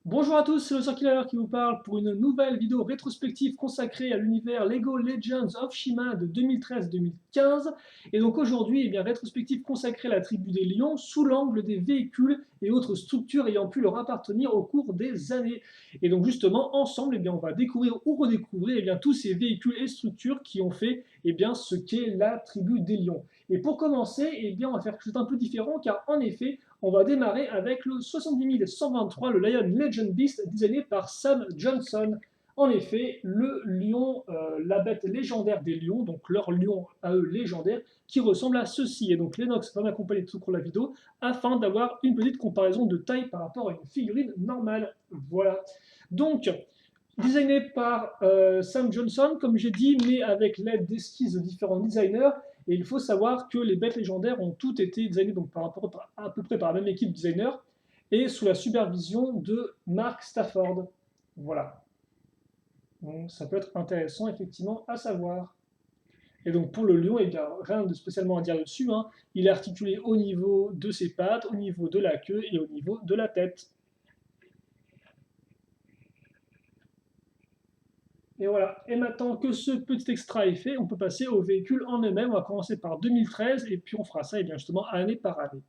Bonjour à tous, c'est le Circular qui vous parle pour une nouvelle vidéo rétrospective consacrée à l'univers Lego Legends of Shima de 2013-2015. Et donc aujourd'hui, rétrospective consacrée à la tribu des lions sous l'angle des véhicules et autres structures ayant pu leur appartenir au cours des années. Et donc justement, ensemble, on va découvrir ou redécouvrir tous ces véhicules et structures qui ont fait ce qu'est la tribu des lions. Et pour commencer, on va faire quelque chose un peu différent car en effet, on va démarrer avec le 70123, le Lion Legend Beast, designé par Sam Johnson. En effet, le lion, la bête légendaire des lions, donc leur lion à eux légendaire, qui ressemble à ceci. Et donc Lennox va m'accompagner tout au cours de la vidéo afin d'avoir une petite comparaison de taille par rapport à une figurine normale. Voilà. Donc, designé par Sam Johnson, comme j'ai dit, mais avec l'aide d'esquisses de différents designers. Et il faut savoir que les bêtes légendaires ont toutes été designées donc, à peu près par la même équipe de designers et sous la supervision de Mark Stafford. Voilà. Donc ça peut être intéressant effectivement à savoir. Et donc pour le lion, rien de spécialement à dire dessus. Hein. Il est articulé au niveau de ses pattes, au niveau de la queue et au niveau de la tête. Et voilà. Et maintenant que ce petit extra est fait, on peut passer aux véhicules en eux-mêmes. On va commencer par 2013 et puis on fera ça justement année par année.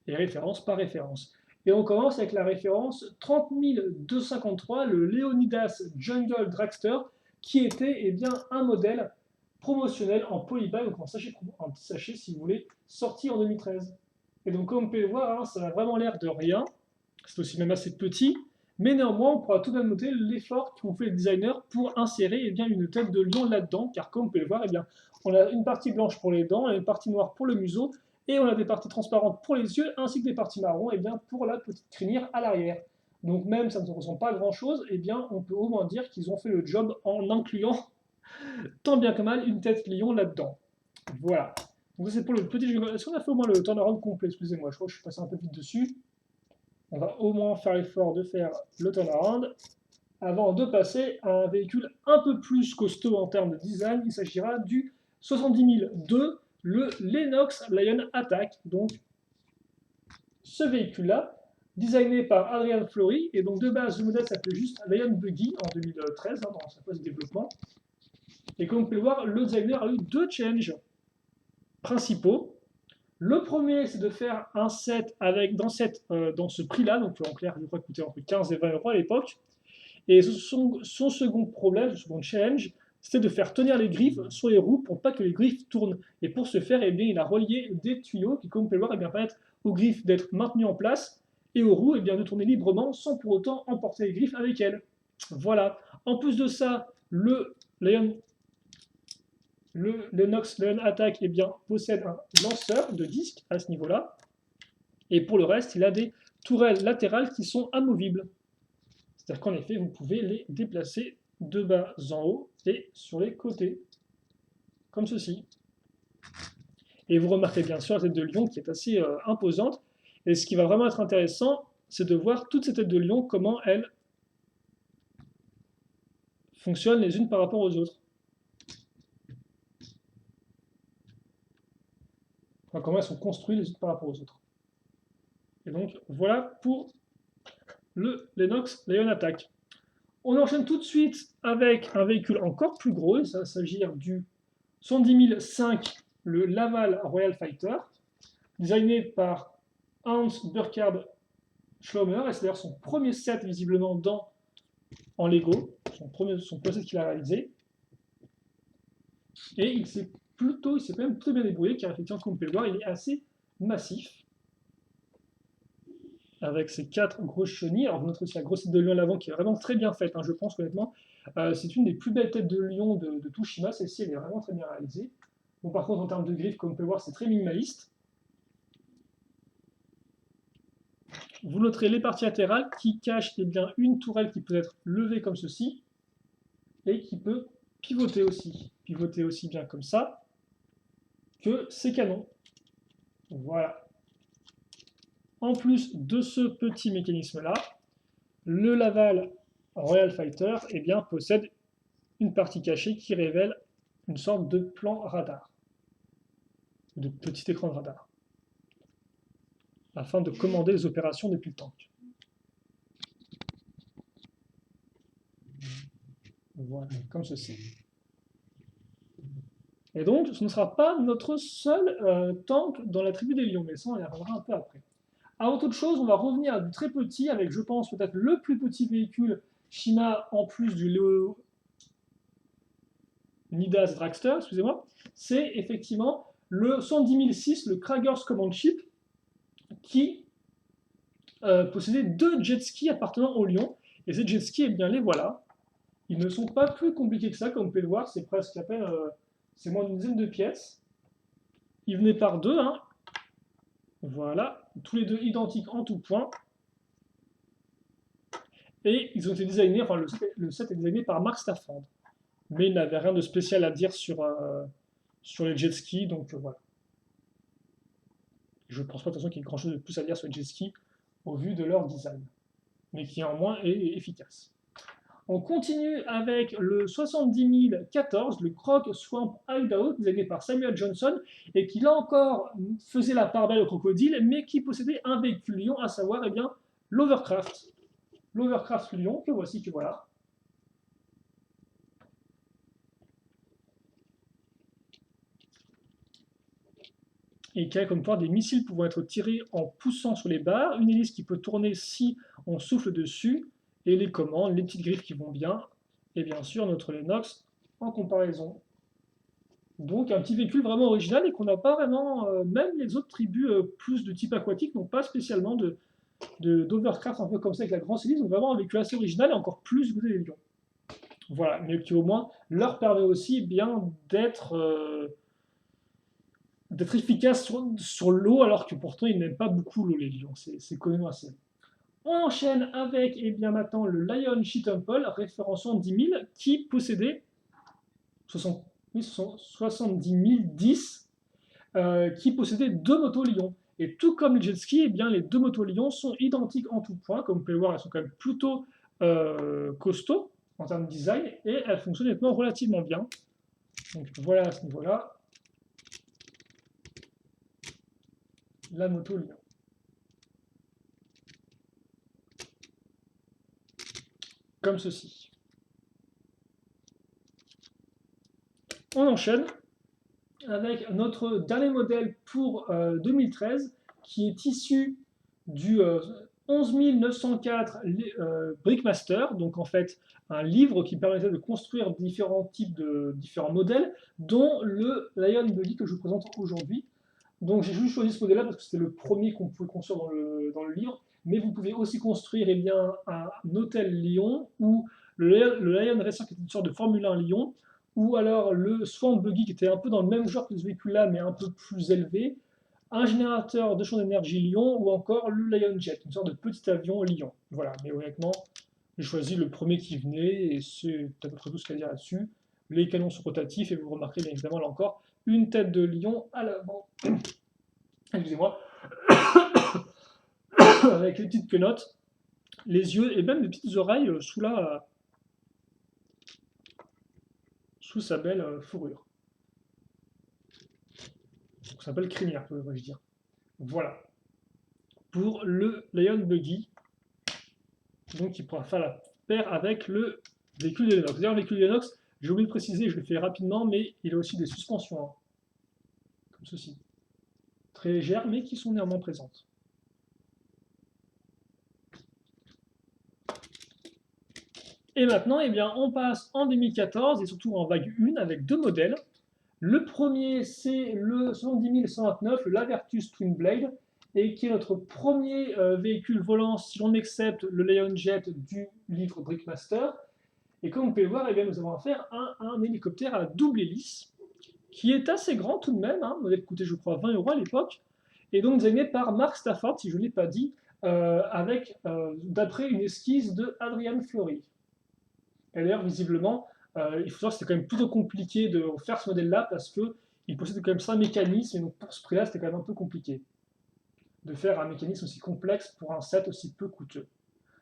Et référence par référence. Et on commence avec la référence 30253, le Leonidas Jungle Dragster, qui était un modèle promotionnel en polybag, donc en petit sachet si vous voulez, sorti en 2013. Et donc comme vous pouvez le voir, hein, ça a vraiment l'air de rien, c'est aussi même assez petit, mais néanmoins on pourra tout de même noter l'effort qu'ont fait les designers pour insérer une tête de lion là-dedans, car comme vous pouvez le voir, on a une partie blanche pour les dents, et une partie noire pour le museau, et on a des parties transparentes pour les yeux, ainsi que des parties marron pour la petite crinière à l'arrière. Donc même si ça ne ressemble pas à grand chose, on peut au moins dire qu'ils ont fait le job en incluant tant bien que mal une tête lion là-dedans. Voilà. Donc c'est pour le petit jeu. Est-ce qu'on a fait au moins le turnaround complet? Excusez-moi, je crois que je suis passé un peu vite dessus. On va au moins faire l'effort de faire le turnaround avant de passer à un véhicule un peu plus costaud en termes de design. Il s'agira du 70002, le Lennox Lion Attack. Donc ce véhicule-là, designé par Adrian Flory, et donc de base le modèle s'appelait juste Lion Buggy en 2013, hein, dans sa phase de développement. Et comme vous pouvez le voir, le designer a eu deux challenges principaux. Le premier, c'est de faire un set avec dans ce prix-là, donc en clair, je crois qu'il coûtait entre 15 et 20 euros à l'époque. Et son second problème, son second challenge, c'était de faire tenir les griffes sur les roues pour pas que les griffes tournent. Et pour ce faire, il a relié des tuyaux qui, comme vous pouvez le voir, permettent aux griffes d'être maintenues en place et aux roues de tourner librement sans pour autant emporter les griffes avec elles. Voilà. En plus de ça, le Lennox Lion Attack possède un lanceur de disques à ce niveau-là. Et pour le reste, il a des tourelles latérales qui sont amovibles. C'est-à-dire qu'en effet, vous pouvez les déplacer de bas en haut et sur les côtés, comme ceci. Et vous remarquez bien sûr la tête de lion qui est assez imposante. Et ce qui va vraiment être intéressant, c'est de voir toutes ces têtes de lion, comment elles fonctionnent les unes par rapport aux autres. Enfin, comment elles sont construites les unes par rapport aux autres. Et donc voilà pour le Lennox Lion Attack. On enchaîne tout de suite avec un véhicule encore plus gros, ça s'agit du 110005, le Laval Royal Fighter, designé par Hans Burkhard Schlommer, et c'est d'ailleurs son premier set visiblement en Lego, son premier set qu'il a réalisé. Et il s'est quand même plutôt bien débrouillé, car effectivement, comme vous pouvez le voir, il est assez massif, avec ses quatre grosses chenilles. Alors, vous noterez aussi la grosse tête de lion à l'avant qui est vraiment très bien faite, hein, je pense honnêtement. C'est une des plus belles têtes de lion de tout Shima, celle-ci elle est vraiment très bien réalisée. Bon, par contre, en termes de griffes, comme vous pouvez voir, c'est très minimaliste. Vous noterez les parties latérales qui cachent une tourelle qui peut être levée comme ceci et qui peut pivoter aussi. Pivoter aussi bien comme ça que ses canons. Voilà. En plus de ce petit mécanisme-là, le Laval Royal Fighter possède une partie cachée qui révèle une sorte de plan radar, de petit écran de radar, afin de commander les opérations depuis le tank. Voilà, comme ceci. Et donc, ce ne sera pas notre seul tank dans la tribu des lions, mais ça, on y reviendra un peu après. Avant toute chose, on va revenir à du très petit, avec, je pense, peut-être le plus petit véhicule Shima, en plus du Leonidas Dragster, excusez-moi, c'est effectivement le 110006, le Kragers Command Ship, qui possédait deux jet skis appartenant au Lion. Et ces jet skis, eh bien, les voilà. Ils ne sont pas plus compliqués que ça, comme vous pouvez le voir, c'est presque à peine, c'est moins d'une dizaine de pièces. Ils venaient par deux, hein. Voilà, tous les deux identiques en tout point. Et ils ont été designés, enfin le set est designé par Mark Stafford. Mais il n'avait rien de spécial à dire sur les jet skis, donc voilà. Je ne pense pas de toute façon qu'il y ait grand chose de plus à dire sur les jet skis au vu de leur design, mais qui en moins est efficace. On continue avec le 70014, le Croc Swamp Hideout, designé par Samuel Johnson, et qui là encore faisait la part belle au crocodile, mais qui possédait un véhicule lion, à savoir eh bien l'Overcraft. L'Overcraft Lion, que voici, que voilà. Et qui a comme pouvoir des missiles pouvant être tirés en poussant sur les barres, une hélice qui peut tourner si on souffle dessus, et les commandes, les petites griffes qui vont bien, et bien sûr notre Lennox en comparaison. Donc un petit véhicule vraiment original et qu'on n'a pas vraiment, même les autres tribus plus de type aquatique n'ont pas spécialement d'Overcraft un peu comme ça avec la grande hélice, donc vraiment un véhicule assez original et encore plus goûter les lions. Voilà, mais qui au moins leur permet aussi bien d'être efficace sur l'eau, alors que pourtant ils n'aiment pas beaucoup l'eau, les lions, c'est connu assez. On enchaîne avec, et bien maintenant, le Lion She Temple, référençant 10 000, qui possédait 70 010, qui possédait deux motos Lion. Et tout comme les jet skis, eh bien, les deux motos Lion sont identiques en tout point. Comme vous pouvez le voir, elles sont quand même plutôt costauds en termes de design, et elles fonctionnent maintenant relativement bien. Donc voilà à ce niveau-là, la moto Lion. Comme ceci. On enchaîne avec notre dernier modèle pour 2013, qui est issu du 11 904 Brickmaster, donc en fait un livre qui permettait de construire différents modèles, dont le Lion Buggy que je vous présente aujourd'hui. Donc j'ai juste choisi ce modèle-là parce que c'était le premier qu'on pouvait construire dans le livre, mais vous pouvez aussi construire eh bien, un hôtel Lyon ou le Lion Racer qui est une sorte de Formule 1 Lyon, ou alors le Swamp Buggy qui était un peu dans le même genre que ce véhicule-là, mais un peu plus élevé, un générateur de champ d'énergie Lyon, ou encore le Lion Jet, une sorte de petit avion Lyon. Voilà, mais honnêtement, j'ai choisi le premier qui venait, et c'est à peu près tout ce qu'il y a à dire là-dessus. Les canons sont rotatifs, et vous remarquerez bien évidemment là encore une tête de lion à l'avant. Excusez-moi. Avec les petites quenottes, les yeux et même les petites oreilles sous sa belle fourrure. Ça s'appelle crinière, devrais-je dire. Voilà. Pour le Lion Buggy, donc il pourra faire la paire avec le véhicule de Lennox. D'ailleurs, le véhicule de Lennox, j'ai oublié de préciser, je le fais rapidement, mais il a aussi des suspensions, hein, comme ceci. Très légères, mais qui sont néanmoins présentes. Et maintenant, eh bien, on passe en 2014, et surtout en vague 1, avec deux modèles. Le premier, c'est le 70129, le Lavertus Twin Blade, et qui est notre premier véhicule volant, si l'on accepte le Lion Jet du livre Brickmaster. Et comme vous pouvez le voir, eh bien, nous avons affaire à un hélicoptère à double hélice, qui est assez grand tout de même, hein, modèle coûtait je crois 20 € à l'époque, et donc designé par Mark Stafford, si je ne l'ai pas dit, d'après une esquisse de Adrian Flory. Et d'ailleurs, visiblement, il faut savoir que c'était quand même plutôt compliqué de faire ce modèle-là parce qu'il possédait quand même 5 mécanismes, et donc pour ce prix-là, c'était quand même un peu compliqué de faire un mécanisme aussi complexe pour un set aussi peu coûteux.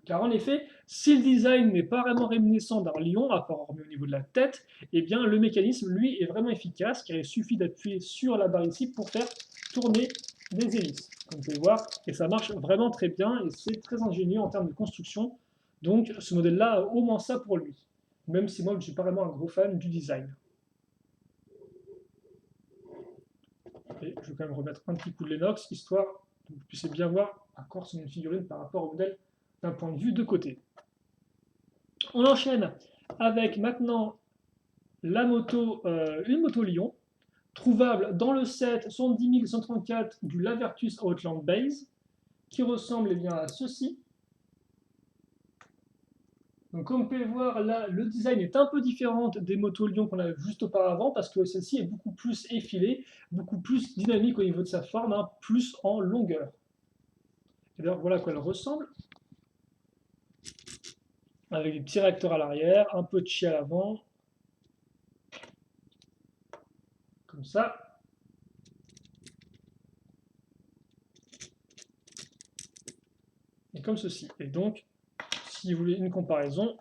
Car en effet, si le design n'est pas vraiment réminiscent d'un lion, à part au niveau de la tête, eh bien le mécanisme, lui, est vraiment efficace, car il suffit d'appuyer sur la barre ici pour faire tourner des hélices, comme vous pouvez voir, et ça marche vraiment très bien, et c'est très ingénieux en termes de construction. Donc ce modèle-là a au moins ça pour lui. même si moi je ne suis pas vraiment un gros fan du design. Et je vais quand même remettre un petit coup de l'Enox, histoire que vous puissiez bien voir à quoi ressemble une figurine par rapport au modèle d'un point de vue de côté. On enchaîne avec maintenant une moto Lyon, trouvable dans le set 70134 du Lavertus Outland Base, qui ressemble bien à ceci. Donc comme vous pouvez voir, là, le design est un peu différent des motos Lyon qu'on a juste auparavant, parce que celle-ci est beaucoup plus effilée, beaucoup plus dynamique au niveau de sa forme, hein, plus en longueur. Et d'ailleurs, voilà à quoi elle ressemble. Avec des petits réacteurs à l'arrière, un peu de chi à l'avant. Comme ça. Et comme ceci. Et donc, si vous voulez une comparaison,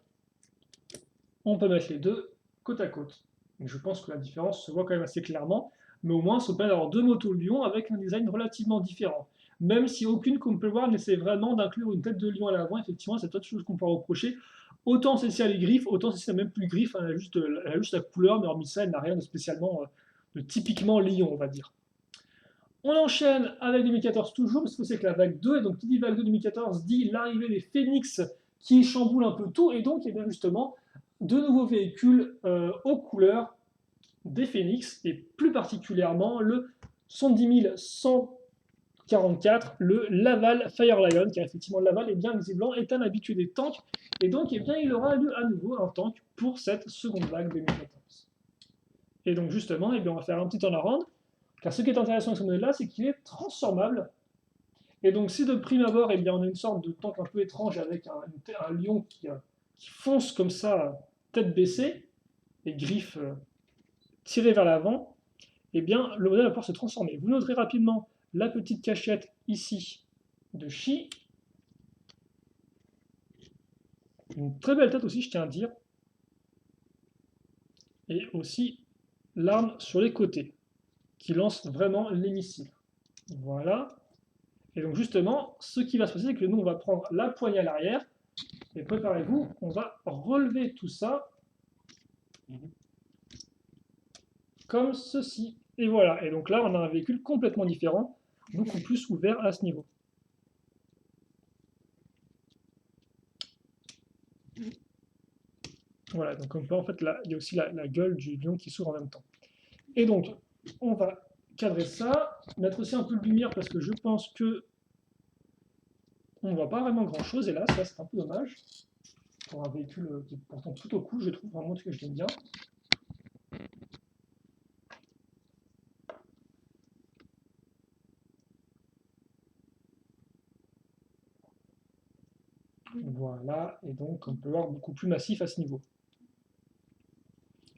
on peut mettre les deux côte à côte. Et je pense que la différence se voit quand même assez clairement, mais au moins ça permet d'avoir deux motos Lyon avec un design relativement différent. Même si aucune, comme on peut le voir, n'essaie vraiment d'inclure une tête de lion à l'avant, effectivement, c'est autre chose qu'on peut reprocher. Autant celle-ci a les griffes, autant celle-ci n'a même plus de griffes, elle a juste la couleur, mais hormis ça, elle n'a rien de spécialement, de typiquement lion, on va dire. On enchaîne avec 2014 toujours, parce que c'est que la vague 2, et donc qui dit vague 2 2014 dit l'arrivée des Phoenix qui chamboulent un peu tout, et donc, et bien justement, de nouveaux véhicules aux couleurs des Phoenix, et plus particulièrement le 110144, le Laval Fire Lion, car effectivement Laval est bien visiblement est un habitué des tanks, et donc eh bien, il aura lieu à nouveau un tank pour cette seconde vague 2014. Et donc justement, eh bien, on va faire un petit turnaround, car ce qui est intéressant avec ce modèle-là, c'est qu'il est transformable. Et donc si de prime abord, eh bien, on a une sorte de tank un peu étrange avec un lion qui fonce comme ça, tête baissée, et griffes tirées vers l'avant, eh bien, le modèle va pouvoir se transformer. Vous noterez rapidement la petite cachette ici de Chi. Une très belle tête aussi, je tiens à dire. Et aussi l'arme sur les côtés, qui lance vraiment les missiles. Voilà. Et donc justement, ce qui va se passer, c'est que nous, on va prendre la poignée à l'arrière, et préparez-vous, on va relever tout ça, comme ceci. Et voilà, et donc là, on a un véhicule complètement différent, beaucoup plus ouvert à ce niveau. Voilà, donc on peut, en fait, là, il y a aussi la gueule du lion qui s'ouvre en même temps. Et donc, on va cadrer ça, mettre aussi un peu de lumière, parce que je pense que on ne voit pas vraiment grand-chose, et là, ça, c'est un peu dommage. Pour un véhicule qui est pourtant plutôt cool, je trouve vraiment que je l'aime bien. Voilà, et donc on peut voir beaucoup plus massif à ce niveau.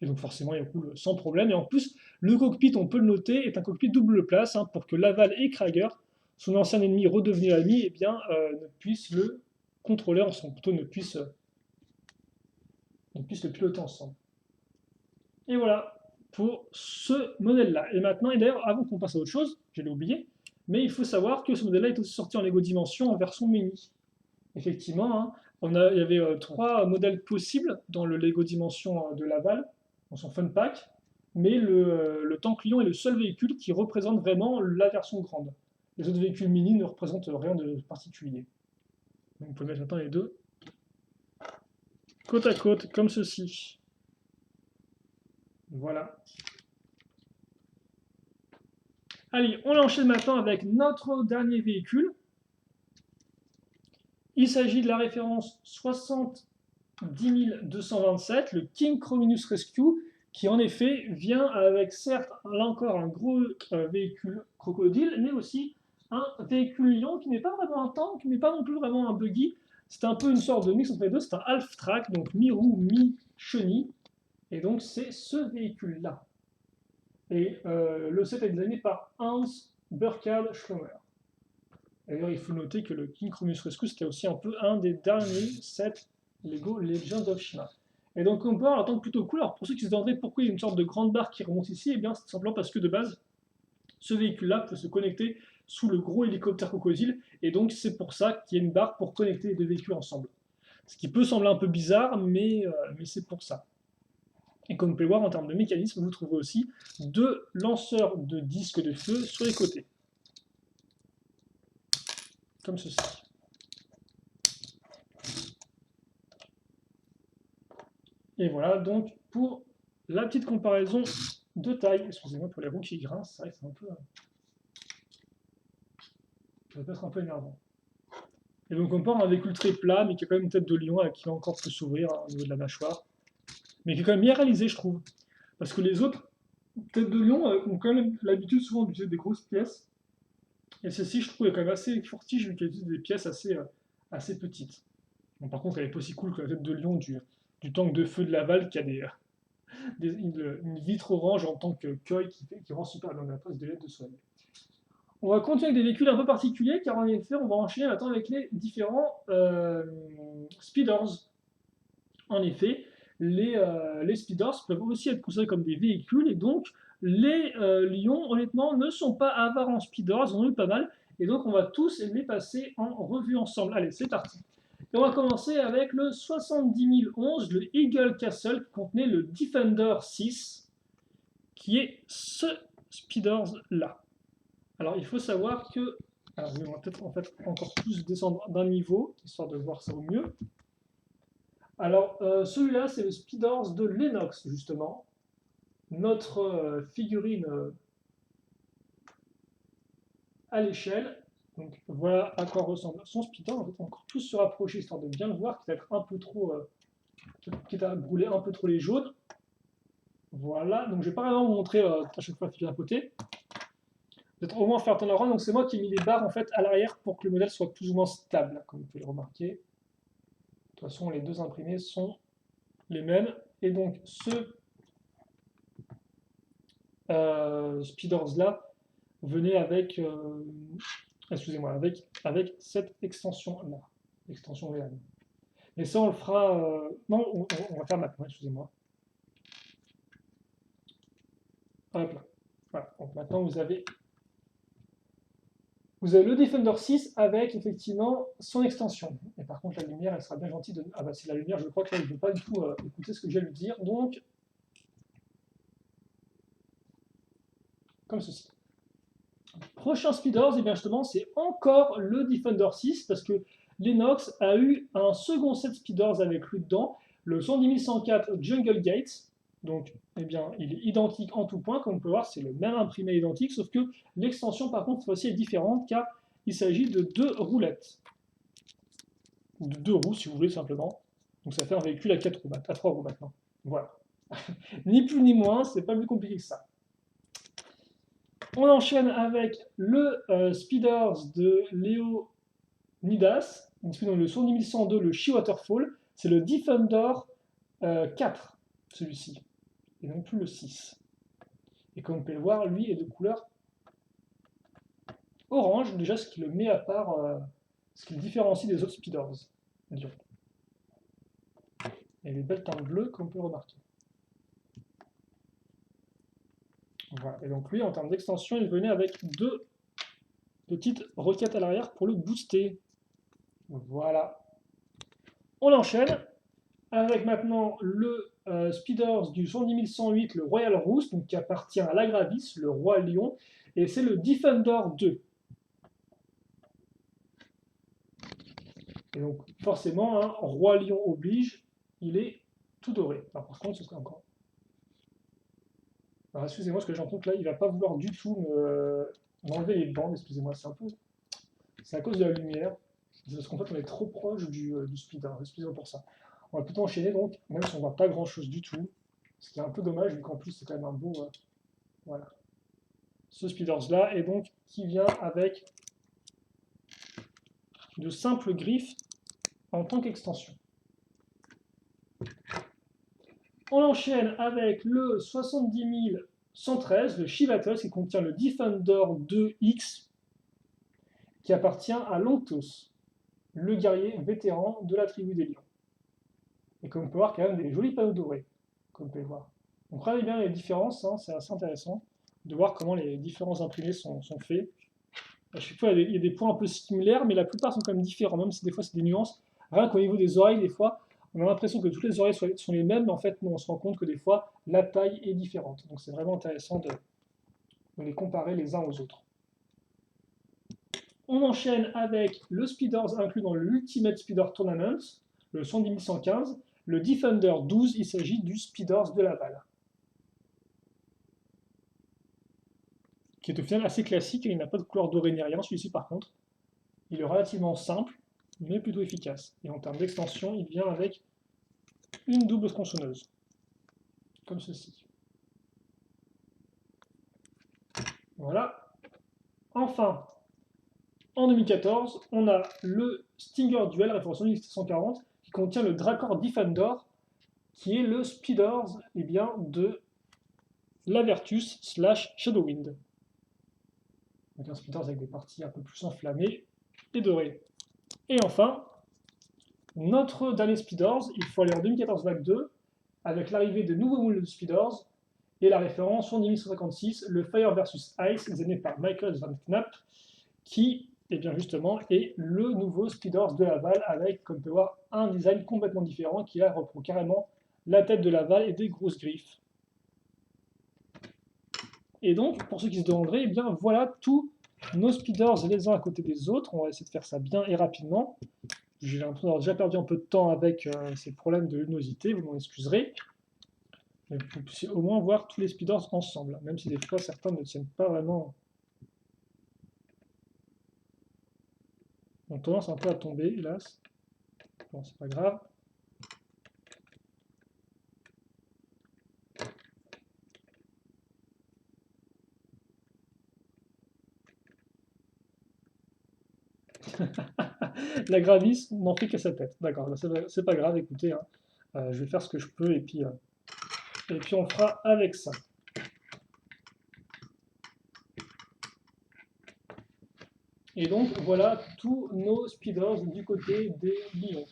Et donc forcément, il roule sans problème. Et en plus, le cockpit, on peut le noter, est un cockpit double place, hein, pour que Laval et Krager, son ancien ennemi redevenu ami, eh bien, ne puissent le contrôler ensemble, plutôt ne puissent le piloter ensemble. Et voilà pour ce modèle-là. Et maintenant, et d'ailleurs, avant qu'on passe à autre chose, je l'ai oublié, mais il faut savoir que ce modèle-là est aussi sorti en Lego Dimension en version mini. Effectivement, hein, il y avait trois modèles possibles dans le Lego Dimension de Laval, dans son Fun Pack, mais le Tank Lion est le seul véhicule qui représente vraiment la version grande. Les autres véhicules mini ne représentent rien de particulier. Donc, on peut mettre maintenant les deux côte à côte, comme ceci. Voilà. Allez, on enchaîne maintenant avec notre dernier véhicule. Il s'agit de la référence 70227, le King Chrominus Rescue, qui en effet vient avec certes là encore un gros véhicule crocodile, mais aussi un véhicule lion qui n'est pas vraiment un tank, mais pas non plus vraiment un buggy. C'est un peu une sorte de mix entre les deux, c'est un half-track, donc mi-roue, mi-chenille, et donc c'est ce véhicule-là. Et le set est designé par Hans Burkhard Schlummer. D'ailleurs, il faut noter que le King Chrominus Rescue, c'était aussi un peu un des derniers sets Lego Legends of Shima. Et donc, on peut avoir un tank plutôt cool. Alors, pour ceux qui se demanderaient pourquoi il y a une sorte de grande barre qui remonte ici, eh bien, c'est simplement parce que de base, ce véhicule-là peut se connecter sous le gros hélicoptère crocodile. Et donc, c'est pour ça qu'il y a une barre pour connecter les deux véhicules ensemble. Ce qui peut sembler un peu bizarre, mais c'est pour ça. Et comme vous pouvez voir, en termes de mécanisme, vous trouvez aussi 2 lanceurs de disques de feu sur les côtés. Comme ceci. Et voilà donc pour la petite comparaison de taille. Excusez-moi pour les roues qui grincent, c'est vrai que c'est un peu... ça peut être un peu énervant. Et donc on part un véhicule très plat, mais qui a quand même une tête de lion qui encore peut s'ouvrir au niveau de la mâchoire. Mais qui est quand même bien réalisé, je trouve. Parce que les autres têtes de lion ont quand même l'habitude souvent d'utiliser des grosses pièces. Et celle-ci, je trouve, est quand même assez fortige, vu qu'elle utilise des pièces assez petites. Bon, par contre, elle est pas aussi cool que la tête de lion du tank de feu de Laval, qui a une vitre orange en tant que koi qui rend super bien la place de l'aide de soleil. On va continuer avec des véhicules un peu particuliers, car en effet, on va enchaîner maintenant avec les différents speeders. En effet, les speeders peuvent aussi être considérés comme des véhicules, et donc les lions, honnêtement, ne sont pas avares en speeders, ils en ont eu pas mal, et donc on va tous les passer en revue ensemble. Allez, c'est parti. Et on va commencer avec le 70011, le Eagle Castle, qui contenait le Defender 6, qui est ce speeders-là. Alors, il faut savoir que... Alors, on va peut-être en fait encore plus descendre d'un niveau, histoire de voir ça au mieux. Alors, celui-là, c'est le Speeders de Lennox, justement. Notre figurine à l'échelle. Donc, voilà à quoi ressemble son Speeders. On va encore plus se rapprocher, histoire de bien le voir, quitte à être un peu trop... quitte à brûler un peu trop les jaunes. Voilà, donc je vais pas vraiment vous montrer à chaque fois la figure à côté. Peut-être au moins faire tourner la run. Donc c'est moi qui ai mis les barres en fait à l'arrière pour que le modèle soit plus ou moins stable, comme vous pouvez le remarquer. De toute façon, les deux imprimés sont les mêmes. Et donc ce speeders là venait avec, excusez-moi, avec cette extension là, l'extension VN. Mais ça on le fera, non, on va faire maintenant, excusez-moi. Hop là. Voilà. Donc maintenant vous avez le Defender 6 avec effectivement son extension. Et par contre, la lumière, elle sera bien gentille de... Ah bah c'est la lumière, je crois que là, il ne veut pas du tout écouter ce que j'ai à lui dire. Donc, comme ceci. Prochain Speeders, et bien justement, c'est encore le Defender 6 parce que Lennox a eu un second set Speeders avec lui dedans, le 110104 Jungle Gates. Donc, eh bien, il est identique en tout point, comme on peut voir, c'est le même imprimé identique, sauf que l'extension, par contre, cette fois-ci est différente, car il s'agit de 2 roulettes. Ou de 2 roues, si vous voulez, simplement. Donc ça fait un véhicule à 4 roues, à 3 roues maintenant. Voilà. Ni plus ni moins, c'est pas plus compliqué que ça. On enchaîne avec le Speeders de Leonidas, donc le 10102, le She Waterfall. C'est le Defender 4, celui-ci, et non plus le 6. Et comme vous pouvez le voir, lui est de couleur orange, déjà ce qui le met à part, ce qui le différencie des autres Speeders. Disons. Et les belles teintes bleues, comme on peut le remarquer. Voilà. Et donc lui, en termes d'extension, il venait avec 2 petites roquettes à l'arrière pour le booster. Voilà. On enchaîne avec maintenant le Speeders du 110108, le Royal Roost, donc qui appartient à l'Agravis, le Roi Lion, et c'est le Defender 2. Et donc forcément, hein, Roi Lion oblige, il est tout doré. Alors, par contre, ce serait encore... Alors excusez-moi, parce que j'entends que là, il va pas vouloir du tout m'enlever les bandes, excusez-moi, c'est un peu... C'est à cause de la lumière. C'est parce qu'en fait, on est trop proche du speed, hein, excusez-moi pour ça. On va plutôt enchaîner, donc, même si on ne voit pas grand-chose du tout, ce qui est un peu dommage, vu qu'en plus, c'est quand même un beau... voilà. Ce speeders-là, et donc, qui vient avec de simples griffes en tant qu'extension. On enchaîne avec le 70113, le She-Battle, qui contient le Defender 2X, qui appartient à Longtos, le guerrier vétéran de la tribu des lions. Et comme on peut voir, quand même des jolis panneaux dorés, comme vous pouvez voir. Donc regardez bien les différences, hein, c'est assez intéressant de voir comment les différents imprimés sont faits. À chaque fois, il y a des points un peu similaires, mais la plupart sont quand même différents, même si des fois c'est des nuances Rien qu'au niveau des oreilles, des fois, on a l'impression que toutes les oreilles sont les mêmes, mais en fait, non, on se rend compte que des fois, la taille est différente. Donc c'est vraiment intéressant de les comparer les uns aux autres. On enchaîne avec le Speeders inclus dans le Ultimate Speeder Tournament, le 110115. Le Defender 12, il s'agit du Speeders de Laval, qui est au final assez classique et il n'a pas de couleur dorée ni rien. Celui-ci, par contre, il est relativement simple, mais plutôt efficace. Et en termes d'extension, il vient avec une double tronçonneuse, comme ceci. Voilà. Enfin, en 2014, on a le Stinger Duel, référence 1740, qui contient le Dracor Defender, qui est le Speeders de l'Avertus / Shadowwind. Donc un Speeders avec des parties un peu plus enflammées et dorées. Et enfin, notre dernier Speeders, il faut aller en 2014 Vague 2, avec l'arrivée de nouveaux moules de Speeders, et la référence en 1156, le Fire vs Ice, examiné par Michael Van Knapp, qui, justement, est le nouveau Speeders de Laval, avec, comme on peut voir, un design complètement différent, qui là reprend carrément la tête de Laval et des grosses griffes. Et donc, pour ceux qui se demanderaient, voilà tous nos Speeders les uns à côté des autres. On va essayer de faire ça bien et rapidement. J'ai l'impression d'avoir déjà perdu un peu de temps avec ces problèmes de luminosité, vous m'en excuserez. Mais vous puissiez au moins voir tous les Speeders ensemble, même si des fois certains ne tiennent pas vraiment. On tendance un peu à tomber, hélas. Bon, c'est pas grave. La Gravis n'en fait qu'à sa tête. D'accord, c'est pas grave, écoutez, hein. Je vais faire ce que je peux et puis on fera avec ça. Et donc voilà tous nos Speeders du côté des lions.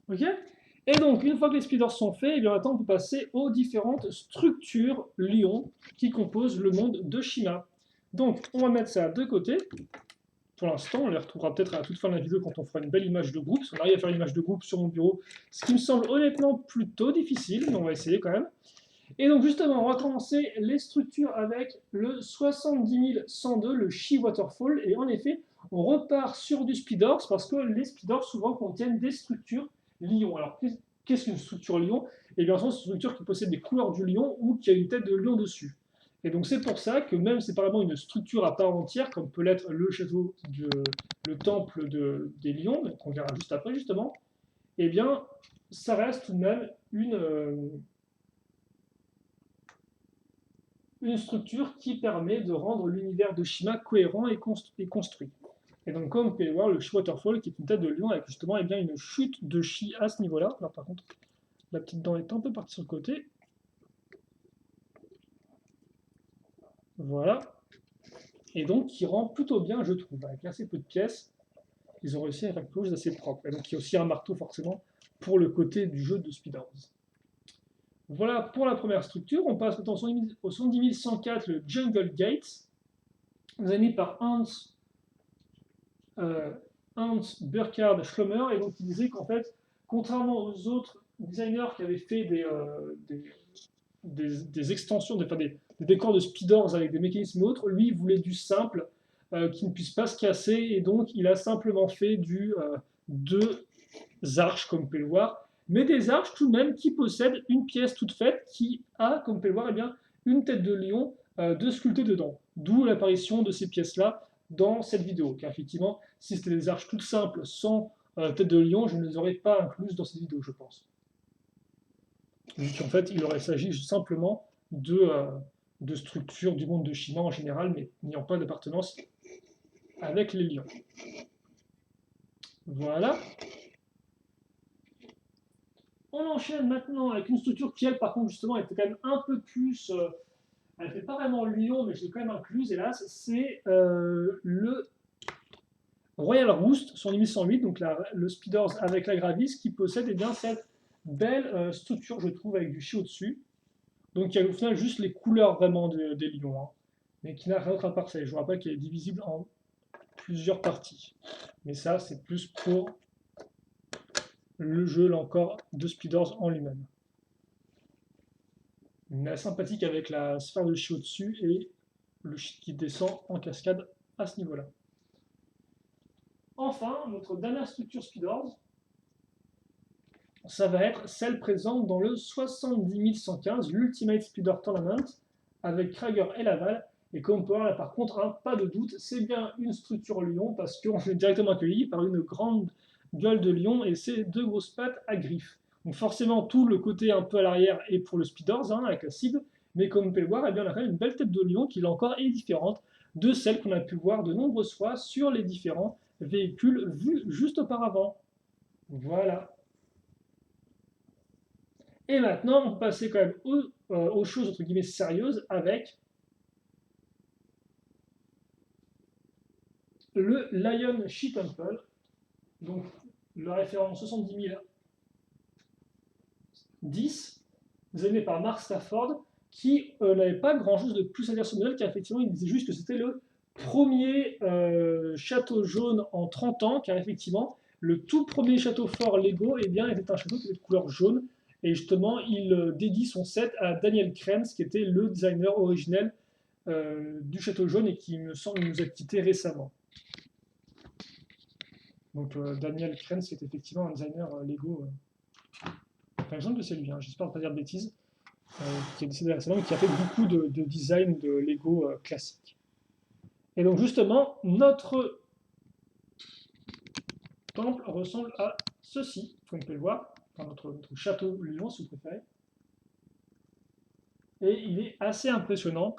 Ok. Et donc, une fois que les speeders sont faits, maintenant on peut passer aux différentes structures lions qui composent le monde de Shima. Donc, on va mettre ça de côté. Pour l'instant, on les retrouvera peut-être à la toute fin de la vidéo quand on fera une belle image de groupe. Si on arrive à faire une image de groupe sur mon bureau, ce qui me semble honnêtement plutôt difficile, mais on va essayer quand même. Et donc justement, on va commencer les structures avec le 70102, le Shi Waterfall. Et en effet, on repart sur du Speeders parce que les Speeders souvent contiennent des structures lions. Alors qu'est-ce qu'une structure lion? Eh bien, c'est une structure qui possède des couleurs du lion ou qui a une tête de lion dessus. Et donc c'est pour ça que même séparément une structure à part entière, comme peut l'être le château, le temple des lions, qu'on verra juste après justement, eh bien ça reste tout de même une structure qui permet de rendre l'univers de Shima cohérent et construit. Et donc comme vous pouvez voir, le Shi Waterfall qui est une tête de lion avec justement une chute de Shi à ce niveau-là. Là par contre, la petite dent est un peu partie sur le côté. Voilà. Et donc qui rend plutôt bien, je trouve, avec assez peu de pièces. Ils ont réussi à faire quelque chose d'assez propre. Et donc il y a aussi un marteau forcément pour le côté du jeu de Speeders. Voilà pour la première structure. On passe maintenant au 10104, le Jungle Gates, designé par Hans Burkhard Schlummer. Et donc il disait qu'en fait, contrairement aux autres designers qui avaient fait des extensions, des décors de speeders avec des mécanismes autres, lui il voulait du simple qui ne puisse pas se casser. Et donc il a simplement fait deux arches, comme vous pouvez le voir, mais des arches tout de même qui possèdent une pièce toute faite qui a, comme vous pouvez le voir, une tête de lion de sculpter dedans. D'où l'apparition de ces pièces-là dans cette vidéo. Car effectivement, si c'était des arches toutes simples sans tête de lion, je ne les aurais pas incluses dans cette vidéo, je pense. Vu qu'en fait, il aurait s'agit simplement de structures du monde de Shima en général, mais n'ayant pas d'appartenance avec les lions. Voilà. On enchaîne maintenant avec une structure qui, elle, par contre, justement, était quand même un peu plus... elle ne fait pas vraiment lion, mais je l'ai quand même incluse, hélas. C'est le Royal Roost sur 1108, donc le Speeders avec la Gravis, qui possède cette belle structure, je trouve, avec du Shi au-dessus. Donc il y a au final juste les couleurs vraiment des lions, hein, mais qui n'a rien d'autre à part ça. Et je vous rappelle qu'il est divisible en plusieurs parties. Mais ça, c'est plus pour le jeu, là encore, de Speeders en lui-même. Mais sympathique avec la sphère de chi au-dessus et le chi qui descend en cascade à ce niveau-là. Enfin, notre dernière structure Speeders, ça va être celle présente dans le 70115, l'Ultimate Speeder Tournament, avec Krager et Laval. Et comme on peut voir là par contre, hein, pas de doute, c'est bien une structure lion parce qu'on est directement accueilli par une grande gueule de lion et ses deux grosses pattes à griffes. Donc forcément tout le côté un peu à l'arrière est pour le Speeders, hein, avec la cible, mais comme on peut le voir, eh bien, on a quand même une belle tête de lion qui là encore est différente de celle qu'on a pu voir de nombreuses fois sur les différents véhicules vus juste auparavant. Voilà. Et maintenant, on peut passer quand même aux choses entre guillemets sérieuses avec le Lion She Temple. Donc, la référence 70 010, designé par Mark Stafford, qui n'avait pas grand-chose de plus à dire sur le modèle, car effectivement, il disait juste que c'était le premier château jaune en 30 ans, car effectivement, le tout premier château fort Lego eh bien, était un château qui était de couleur jaune. Et justement, il dédie son set à Daniel Krenz, qui était le designer originel du château jaune et qui, me semble, nous a quittés récemment. Donc Daniel Krenz, qui est effectivement un designer Lego. Enfin, il me semble que c'est lui, hein, j'espère ne pas dire de bêtises, qui est décédé récemment, qui a fait beaucoup de design de Lego classique. Et donc justement, notre temple ressemble à ceci, comme vous pouvez le voir, enfin, notre château lion si vous préférez. Et il est assez impressionnant,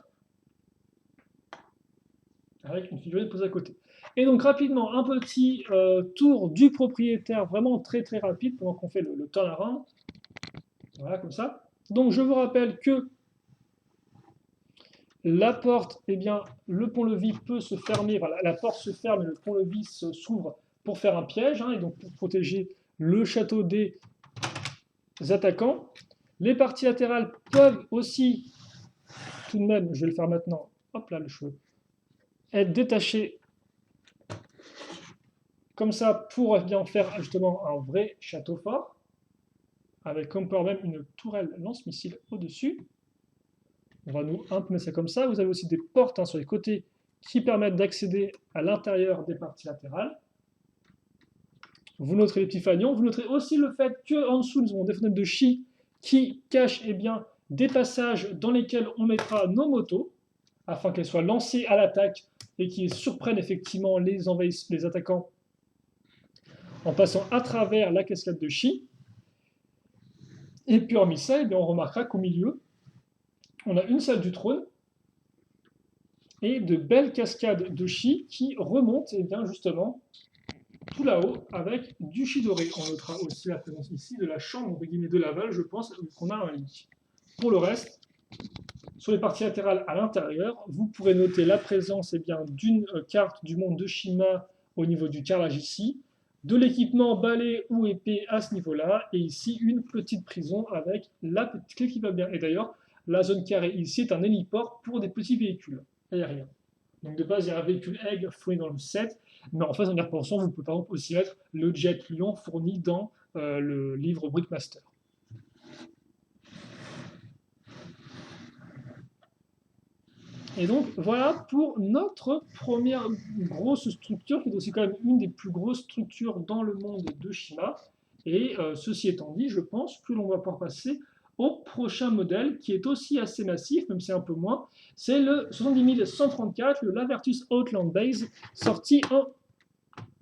avec une figurine posée à côté. Et donc rapidement, un petit tour du propriétaire, vraiment très très rapide, pendant qu'on fait le turnaround. Voilà, comme ça. Donc je vous rappelle que la porte, eh bien, le pont-levis peut se fermer, voilà, la porte se ferme et le pont-levis s'ouvre pour faire un piège, hein, et donc pour protéger le château des attaquants. Les parties latérales peuvent aussi, tout de même, je vais le faire maintenant, hop là le cheveu, être détachées comme ça pour bien faire justement un vrai château fort, avec comme peut même une tourelle lance-missile au-dessus. On va nous un peu mettre ça comme ça. Vous avez aussi des portes, hein, sur les côtés qui permettent d'accéder à l'intérieur des parties latérales. Vous noterez les petits fanions. Vous noterez aussi le fait qu'en dessous, nous avons des fenêtres de chi qui cachent eh bien, des passages dans lesquels on mettra nos motos, afin qu'elles soient lancées à l'attaque et qu'ils surprennent effectivement les attaquants en passant à travers la cascade de chi. Et puis hormis ça, eh bien, on remarquera qu'au milieu, on a une salle du trône et de belles cascades de chi qui remontent eh bien, justement tout là-haut avec du chi doré. On notera aussi la présence ici de la chambre entre guillemets, de Laval, je pense, qu'on a un lit. Pour le reste, sur les parties latérales à l'intérieur, vous pourrez noter la présence eh bien, d'une carte du monde de Shima au niveau du carrelage ici, de l'équipement balai ou épée à ce niveau-là, et ici une petite prison avec la petite clé qui va bien. Et d'ailleurs, la zone carrée ici est un héliport pour des petits véhicules aériens. Donc de base, il y a un véhicule Egg fourni dans le set, mais en fait, en y repensant, vous pouvez par exemple aussi mettre le jet Lion fourni dans le livre Brickmaster. Et donc voilà pour notre première grosse structure, qui est aussi quand même une des plus grosses structures dans le monde de Shima. Et ceci étant dit, je pense que l'on va pouvoir passer au prochain modèle, qui est aussi assez massif, même si un peu moins. C'est le 70134, le Lavertus Outland Base, sorti en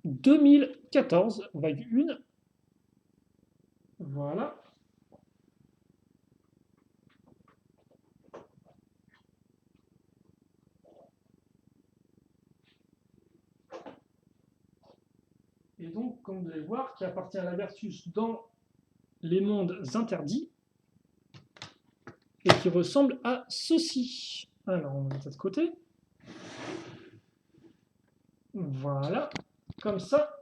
2014, vague 1. Voilà. Et donc, comme vous allez voir, qui appartient à Lavertus dans les mondes interdits, et qui ressemble à ceci. Alors, on va mettre ça de côté. Voilà, comme ça.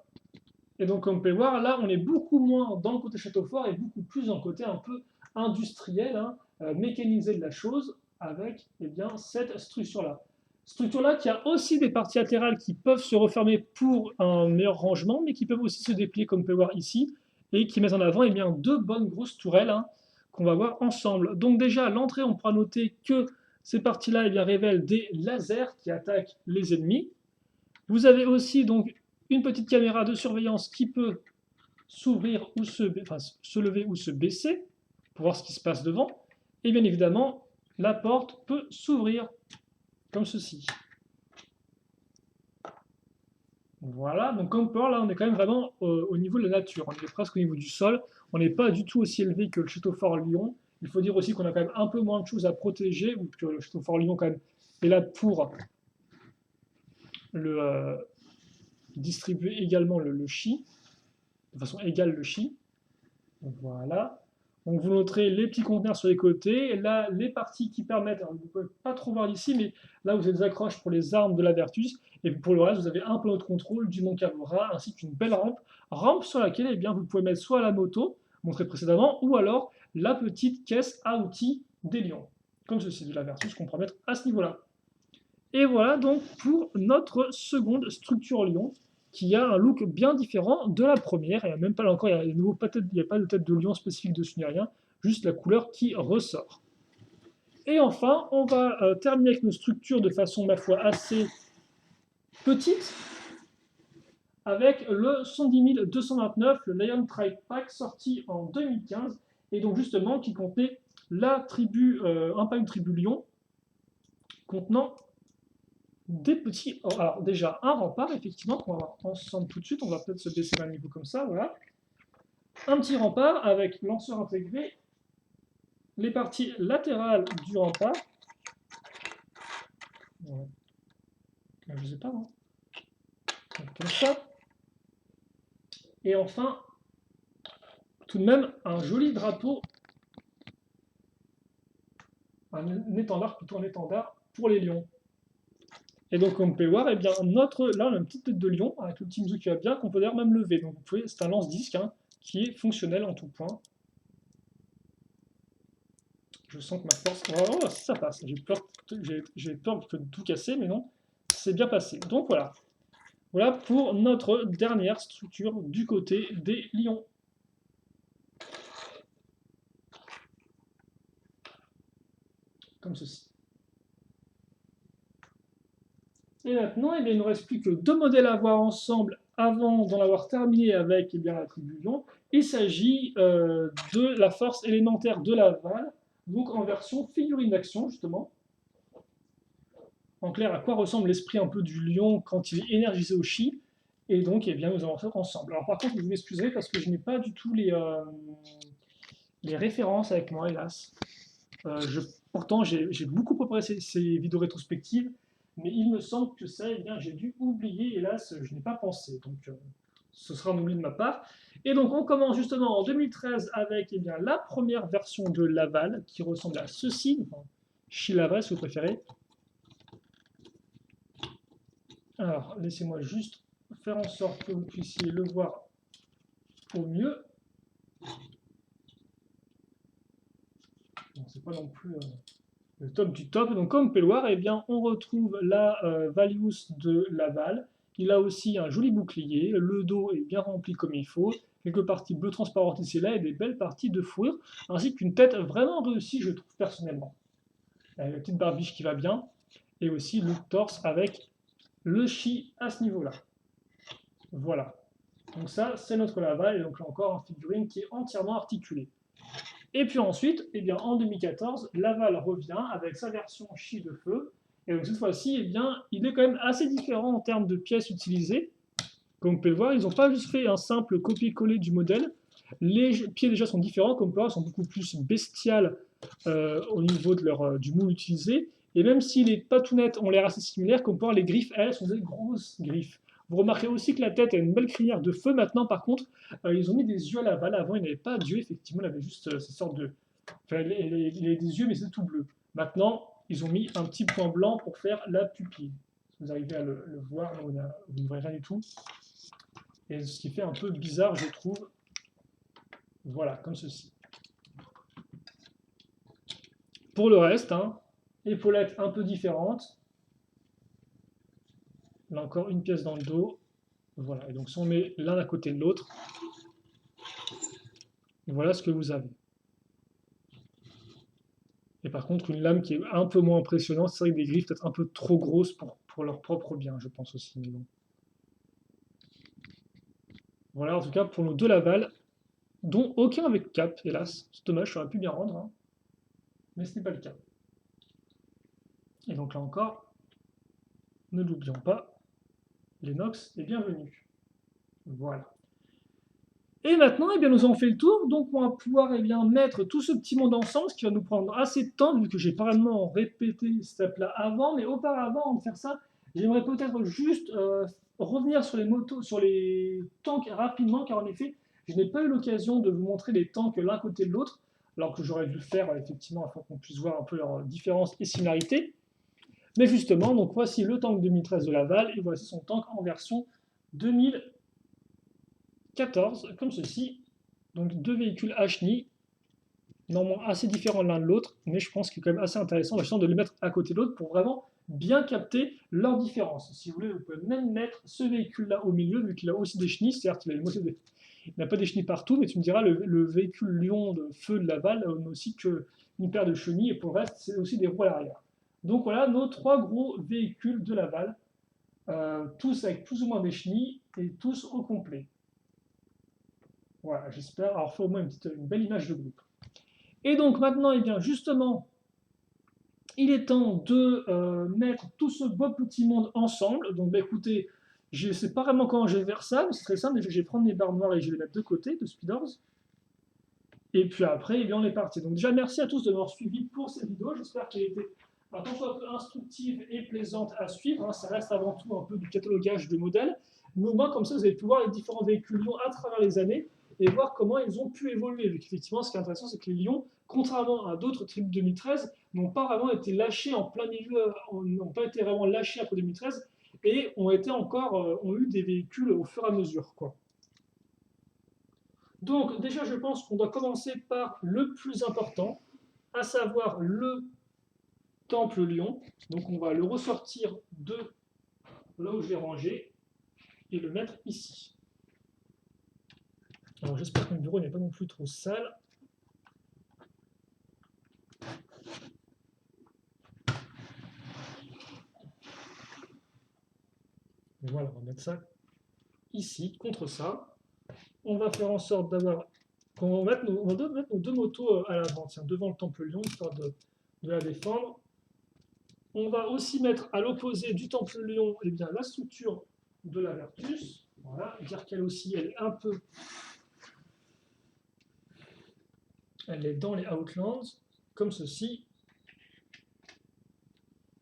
Et donc, comme vous pouvez voir, là, on est beaucoup moins dans le côté château fort et beaucoup plus dans le côté un peu industriel, hein, mécaniser de la chose avec eh bien, cette structure-là. Structure-là qui a aussi des parties latérales qui peuvent se refermer pour un meilleur rangement, mais qui peuvent aussi se déplier comme on peut voir ici, et qui mettent en avant eh bien, deux bonnes grosses tourelles hein, qu'on va voir ensemble. Donc déjà, à l'entrée, on pourra noter que ces parties-là eh bien, révèlent des lasers qui attaquent les ennemis. Vous avez aussi donc une petite caméra de surveillance qui peut s'ouvrir ou se lever ou se baisser pour voir ce qui se passe devant. Et bien évidemment, la porte peut s'ouvrir comme ceci. Voilà, donc comme on peut voir, là, on est quand même vraiment au niveau de la nature. On est presque au niveau du sol. On n'est pas du tout aussi élevé que le château fort Lyon. Il faut dire aussi qu'on a quand même un peu moins de choses à protéger, ou que le château fort Lyon, quand même, est là pour le, distribuer également le chi, de façon égale le chi. Voilà. Donc vous noterez les petits conteneurs sur les côtés, là les parties qui permettent, alors vous ne pouvez pas trop voir ici, mais là vous avez des accroches pour les armes de la Vertus, et pour le reste vous avez un panneau de contrôle du Mont Cavora, ainsi qu'une belle rampe sur laquelle eh bien, vous pouvez mettre soit la moto, montrée précédemment, ou alors la petite caisse à outils des lions, comme ceci de la Vertus qu'on pourra mettre à ce niveau-là. Et voilà donc pour notre seconde structure lion, qui a un look bien différent de la première. Il n'y a même pas là encore, il n'y a pas de tête de lion spécifique dessus ni rien, juste la couleur qui ressort. Et enfin, on va terminer avec nos structures de façon, ma foi, assez petite, avec le 110229, le Lion Tribe Pack, sorti en 2015, et donc justement qui contenait la tribu, un pack de tribu lion, contenant des petits. Alors, déjà, un rempart, effectivement, qu'on va voir ensemble tout de suite. On va peut-être se baisser d'un niveau comme ça, voilà. Un petit rempart avec lanceur intégré, les parties latérales du rempart. Ouais. Je sais pas, hein. Comme ça. Et enfin, tout de même, un joli drapeau, un étendard, plutôt un étendard pour les lions. Et donc, comme vous pouvez voir, eh bien, là, on a une petite tête de lion avec le petit museau qui va bien, qu'on peut d'ailleurs même lever. Donc, vous pouvez, c'est un lance-disque hein, qui est fonctionnel en tout point. Je sens que ma force. Oh, ça passe. J'ai peur de tout casser, mais non, c'est bien passé. Donc voilà. Voilà pour notre dernière structure du côté des lions. Comme ceci. Et maintenant, eh bien, il ne nous reste plus que deux modèles à voir ensemble avant d'en avoir terminé avec eh bien, la tribu lion. Il s'agit de la force élémentaire de Laval, donc en version figurine d'action, justement. En clair, à quoi ressemble l'esprit un peu du lion quand il est énergisé au chi. Et donc, eh bien, nous allons faire ensemble. Alors, par contre, vous m'excuserez parce que je n'ai pas du tout les références avec moi, hélas. Pourtant, j'ai beaucoup préparé ces vidéos rétrospectives, mais il me semble que ça, eh bien, j'ai dû oublier, hélas, je n'ai pas pensé. Donc, ce sera un oubli de ma part. Et donc, on commence justement en 2013 avec eh bien, la première version de Laval, qui ressemble à ceci, enfin, Chi Laval, si vous préférez. Alors, laissez-moi juste faire en sorte que vous puissiez le voir au mieux. C'est pas non plus le top du top. Donc, comme vous pouvez le voir, eh bien, on retrouve la Valius de Laval. Il a aussi un joli bouclier. Le dos est bien rempli comme il faut. Quelques parties bleu transparentes ici et là et des belles parties de fourrure, ainsi qu'une tête vraiment réussie, je trouve personnellement. La petite barbiche qui va bien, et aussi le torse avec le chi à ce niveau-là. Voilà. Donc ça, c'est notre Laval, et donc là encore, un figurine qui est entièrement articulé. Et puis ensuite, eh bien, en 2014, Laval revient avec sa version chi de feu, et donc cette fois-ci, eh bien, il est quand même assez différent en termes de pièces utilisées. Comme vous pouvez le voir, ils n'ont pas juste fait un simple copier-coller du modèle. Les pieds déjà sont différents, comme vous pouvez voir, sont beaucoup plus bestiales au niveau de du moule utilisé. Et même si les patounettes ont l'air assez similaires, comme vous pouvez voir, les griffes, elles, sont des grosses griffes. Vous remarquez aussi que la tête a une belle crinière de feu. Maintenant, par contre, ils ont mis des yeux à Laval. Avant, il n'y avait pas d'yeux, effectivement, il avait juste ces sortes de. Enfin, il avait des yeux, mais c'est tout bleu. Maintenant, ils ont mis un petit point blanc pour faire la pupille. Si vous arrivez à le voir, là, vous ne verrez rien du tout. Et ce qui fait un peu bizarre, je trouve. Voilà, comme ceci. Pour le reste, hein, épaulettes un peu différentes. Là encore, une pièce dans le dos. Voilà, et donc si on met l'un à côté de l'autre, voilà ce que vous avez. Et par contre, une lame qui est un peu moins impressionnante, c'est vrai que des griffes peut-être un peu trop grosses pour leur propre bien, je pense aussi. Mais bon. Voilà, en tout cas, pour nos deux Laval, dont aucun avec cap, hélas. C'est dommage, j'aurais pu bien rendre, hein, mais ce n'est pas le cas. Et donc là encore, ne l'oublions pas, l'Enox est bienvenu. Voilà. Et maintenant, eh bien, nous avons fait le tour, donc on va pouvoir mettre tout ce petit monde ensemble, ce qui va nous prendre assez de temps, vu que j'ai pas vraiment répété cette step-là avant, mais auparavant, avant de faire ça, j'aimerais peut-être juste revenir sur les motos, sur les tanks rapidement, car en effet, je n'ai pas eu l'occasion de vous montrer les tanks l'un côté de l'autre, alors que j'aurais dû le faire effectivement afin qu'on puisse voir un peu leurs différences et similarités. Mais justement, donc voici le tank 2013 de Laval, et voici son tank en version 2000. 14, comme ceci. Donc deux véhicules HNI, normalement assez différents l'un de l'autre, mais je pense qu'il est quand même assez intéressant de les mettre à côté de l'autre pour vraiment bien capter leurs différences. Si vous voulez, vous pouvez même mettre ce véhicule-là au milieu, vu qu'il a aussi des chenilles, certes il n'a pas des chenilles partout, mais tu me diras, le véhicule Lion de feu de Laval n'a aussi qu'une paire de chenilles, et pour le reste, c'est aussi des roues à l'arrière. Donc voilà nos trois gros véhicules de Laval, tous avec plus ou moins des chenilles, et tous au complet. Voilà, j'espère avoir fait au moins une belle image de groupe. Et donc maintenant, eh bien, justement, il est temps de mettre tout ce beau petit monde ensemble. Donc bah, écoutez, je ne sais pas vraiment comment je vais faire ça, mais c'est très simple. Je vais prendre mes barres noires et je vais les mettre de côté de Speeders. Et puis après, eh bien, on est parti. Donc déjà, merci à tous de m'avoir suivi pour cette vidéo. J'espère qu'elle était un peu instructive et plaisante à suivre. Hein. Ça reste avant tout un peu du catalogage de modèles. Mais au moins, comme ça, vous allez pu voir les différents véhicules Lion à travers les années et voir comment ils ont pu évoluer. Vu qu'effectivement, ce qui est intéressant, c'est que les Lions, contrairement à d'autres tribus 2013, n'ont pas vraiment été lâchés en plein milieu, n'ont pas été vraiment lâchés après 2013 et ont eu des véhicules au fur et à mesure, quoi. Donc déjà, je pense qu'on doit commencer par le plus important, à savoir le temple lion. Donc on va le ressortir de là où je l'ai rangé et le mettre ici. Alors j'espère que mon bureau n'est pas non plus trop sale. Et voilà, on va mettre ça ici, contre ça. On va faire en sorte d'avoir... On va mettre nos deux motos à l'avant, devant le temple lion, histoire de la défendre. On va aussi mettre à l'opposé du temple lion eh bien, la structure de la Vertus. Voilà, dire qu'elle aussi, elle est dans les Outlands, comme ceci.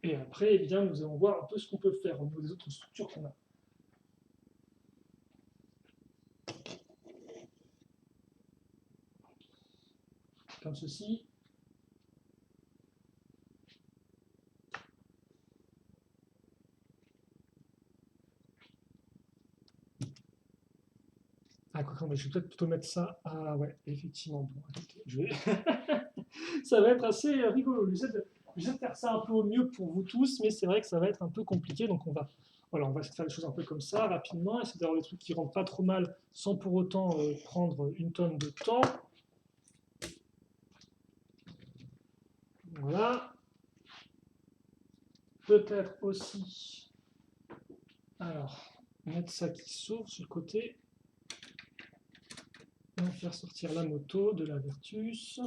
Et après, eh bien, nous allons voir un peu ce qu'on peut faire au niveau des autres structures qu'on a. Comme ceci. Ah, quoi, je vais peut-être plutôt mettre ça. Ah ouais, effectivement. Bon, je vais... ça va être assez rigolo. J'essaie de faire ça un peu au mieux pour vous tous, mais c'est vrai que ça va être un peu compliqué. Donc on va essayer de faire les choses un peu comme ça, rapidement, essayer d'avoir des trucs qui rentrent pas trop mal, sans pour autant prendre une tonne de temps. Voilà. Peut-être aussi... Alors, mettre ça qui s'ouvre sur le côté. On va faire sortir la moto de la Vertus.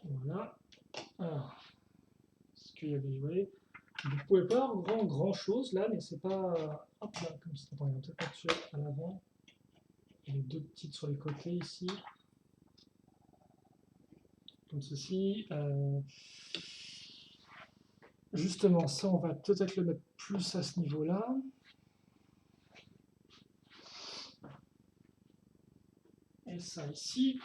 Voilà. Alors, est-ce qu'il y a des... Ouais. Vous ne pouvez pas avoir grand chose là, mais c'est pas... Hop là, comme ça. Attends, il va peut-être tuer à l'avant. Il y a les deux petites sur les côtés ici. Comme ceci. Justement, ça, on va peut-être le mettre plus à ce niveau-là. Et ça ici.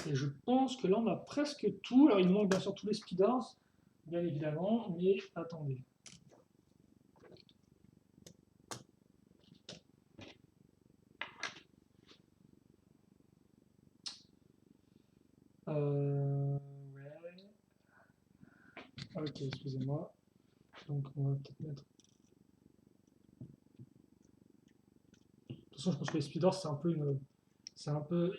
Et je pense que là, on a presque tout. Alors, il manque bien sûr tous les speeders, bien évidemment, mais attendez. Ouais. Ok, excusez-moi. Donc, on va peut-être mettre. De toute façon, je pense que les speeders, c'est un peu une. C'est un peu.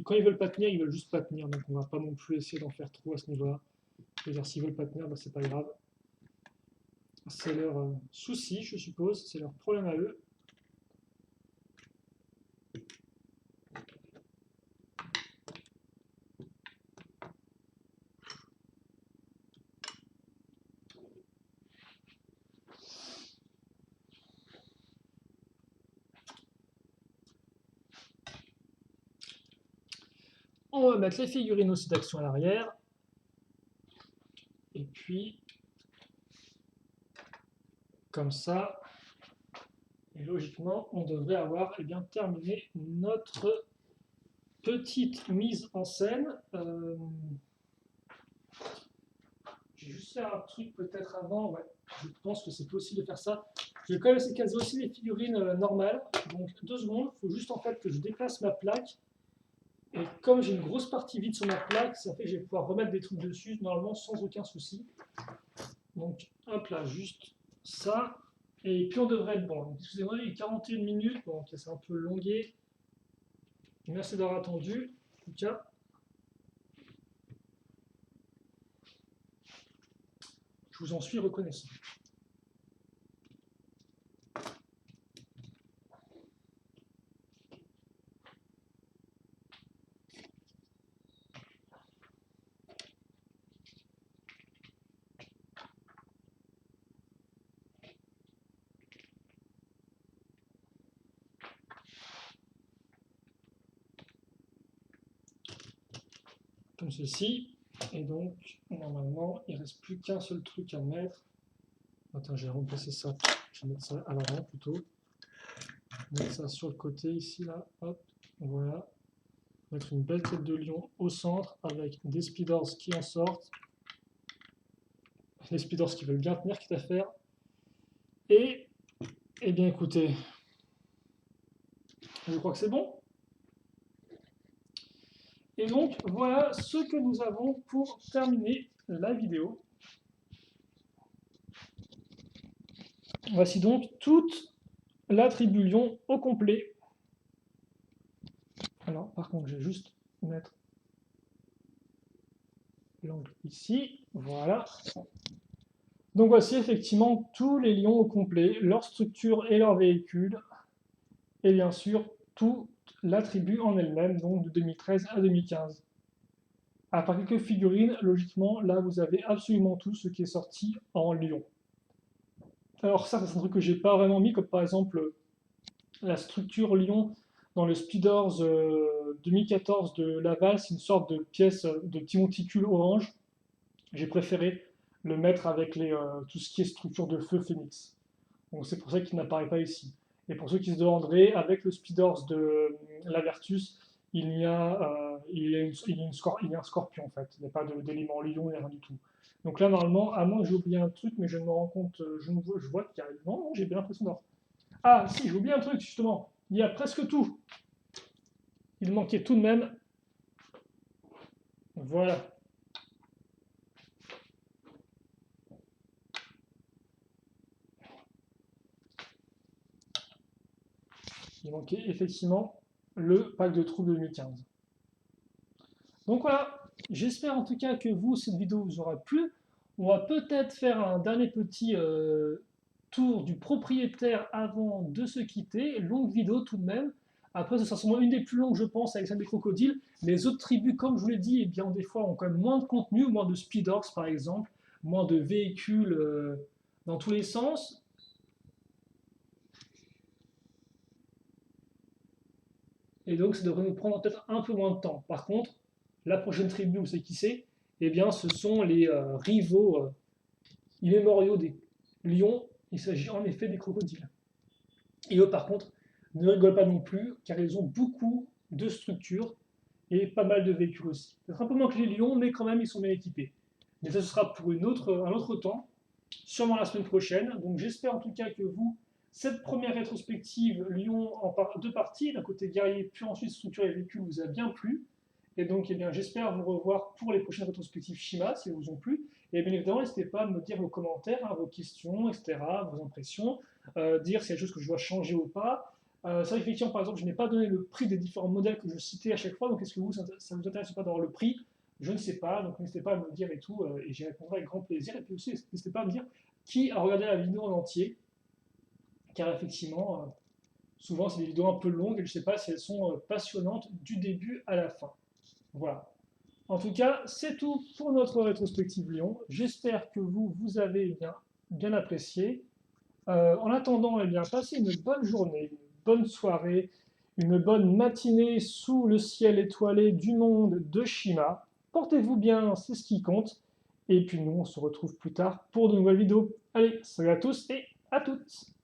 Quand ils veulent pas tenir, ils veulent juste pas tenir. Donc, on va pas non plus essayer d'en faire trop à ce niveau-là. Je veux dire, s'ils veulent pas tenir, bah, c'est pas grave. C'est leur souci, je suppose. C'est leur problème à eux. On va mettre les figurines aussi d'action à l'arrière. Et puis, comme ça, et logiquement, on devrait avoir terminé notre petite mise en scène. Je vais juste faire un truc peut-être avant. Ouais, je pense que c'est possible de faire ça. Je vais quand même essayer de caser aussi les figurines normales. Donc 2 secondes, il faut juste en fait que je déplace ma plaque. Et comme j'ai une grosse partie vide sur ma plaque, ça fait que je vais pouvoir remettre des trucs dessus normalement sans aucun souci. Donc hop là, juste ça. Et puis on devrait être bon. Excusez-moi, il est 41 minutes, donc c'est un peu longué. Merci d'avoir attendu. En tout cas, je vous en suis reconnaissant. Comme ceci. Et donc, normalement, il ne reste plus qu'un seul truc à mettre. Attends, j'ai remplacé ça. Je vais mettre ça à l'avant plutôt. Mettre ça sur le côté ici, là. Hop, voilà. Mettre une belle tête de lion au centre avec des speeders qui en sortent. Les speeders qui veulent bien tenir, quitte à faire. Et, eh bien écoutez, je crois que c'est bon. Et donc, voilà ce que nous avons pour terminer la vidéo. Voici donc toute la tribu lion au complet. Alors, par contre, je vais juste mettre l'angle ici. Voilà. Donc voici effectivement tous les lions au complet, leur structure et leur véhicule. Et bien sûr, toute la tribu en elle-même, donc de 2013 à 2015. À part quelques figurines, logiquement, là, vous avez absolument tout ce qui est sorti en lion. Alors ça, c'est un truc que j'ai pas vraiment mis, comme par exemple la structure lion dans le Speeders 2014 de Laval, c'est une sorte de pièce de petit monticule orange. J'ai préféré le mettre avec tout ce qui est structure de feu Phoenix. Donc c'est pour ça qu'il n'apparaît pas ici. Et pour ceux qui se demanderaient, avec le Speeders de la Vertus, il y a un scorpion en fait. Il n'y a pas d'élément lion, il n'y a rien du tout. Donc là, normalement, à moins que j'ai oublié un truc, mais je me rends compte, je vois qu'il y a. Non, j'ai bien l'impression d'avoir. Ah, si, j'ai oublié un truc, justement. Il y a presque tout. Il manquait tout de même. Voilà. Il manquait effectivement le pack de troupes de 2015. Donc voilà. J'espère en tout cas que vous, cette vidéo vous aura plu. On va peut-être faire un dernier petit tour du propriétaire avant de se quitter. Longue vidéo tout de même. Après, ce sera sûrement une des plus longues, je pense, avec celle des crocodiles. Les autres tribus, comme je vous l'ai dit, eh bien, des fois, ont quand même moins de contenu, moins de speeders, par exemple, moins de véhicules dans tous les sens. Et donc, ça devrait nous prendre peut-être un peu moins de temps. Par contre, la prochaine tribu, vous savez qui c'est? Eh bien, ce sont les rivaux immémoriaux des lions. Il s'agit en effet des crocodiles. Et eux, par contre, ne rigolent pas non plus, car ils ont beaucoup de structures et pas mal de véhicules aussi. Peut-être un peu moins que les Lions, mais quand même, ils sont bien équipés. Mais ça, ce sera pour un autre temps, sûrement la semaine prochaine. Donc j'espère en tout cas que vous, cette première rétrospective Lyon en deux parties, d'un côté guerrier, puis ensuite structure et véhicule, vous a bien plu. Et donc, eh bien, j'espère vous revoir pour les prochaines rétrospectives Shima, si elles vous ont plu. Et bien évidemment, n'hésitez pas à me dire vos commentaires, hein, vos questions, etc., vos impressions, dire s'il y a des choses que je dois changer ou pas. C'est vrai qu'effectivement, par exemple, je n'ai pas donné le prix des différents modèles que je citais à chaque fois, donc est-ce que vous, ça vous intéresse ou pas d'avoir le prix? Je ne sais pas, donc n'hésitez pas à me le dire et tout, et j'y répondrai avec grand plaisir. Et puis aussi, n'hésitez pas à me dire qui a regardé la vidéo en entier, car effectivement, souvent c'est des vidéos un peu longues, et je ne sais pas si elles sont passionnantes du début à la fin. Voilà. En tout cas, c'est tout pour notre rétrospective Lyon. J'espère que vous avez bien apprécié. En attendant, eh bien, passez une bonne journée, une bonne soirée, une bonne matinée sous le ciel étoilé du monde de Shima. Portez-vous bien, c'est ce qui compte. Et puis nous, on se retrouve plus tard pour de nouvelles vidéos. Allez, salut à tous et à toutes!